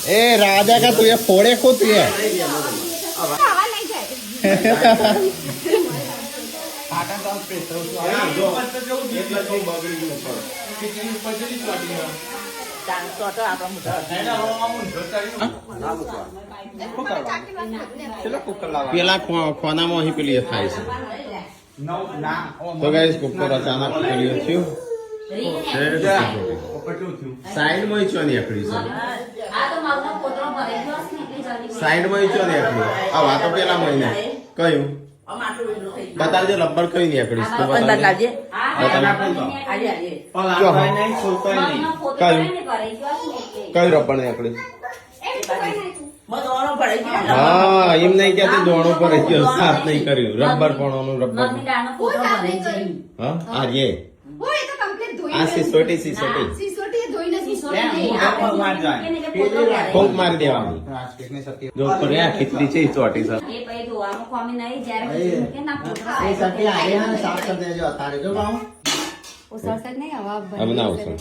ए राजा का तू ये फोड़े को तू ये પેલા ખોનામાં અહીં પેલી થાય છે તો ગાઈસ કુકર અચાનક પેલી થયું સાઈડમાં ચો નીકળી છે સાઈડમાં ચો નીકળી આ વાતો પેલા મહિને કયું બતાવજો લબ્બર કઈ નીકળીશ તો બતાવજે કયું રબર નીકળ્યું હા એમ નહીં ક્યાંથી દોણો પર સાફ નહીં કર્યું રબર પણ રબર હા આ રે આ સિસોટી ફોંક મારી દેવાની જો પર આ ખીચડી છે ચોટી સર એ પછી ધોવાનું કોમી નહીં જ્યારે કે ના પોતરા એ સતી આયા સાફ કરી દેજો અતારે જો બાઉ ઓ સરસત નહીં હવા ભરી હવે ના આવશે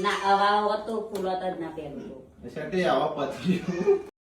ના હવા તો પૂરો જ ના પહેલું સતી હવા પછી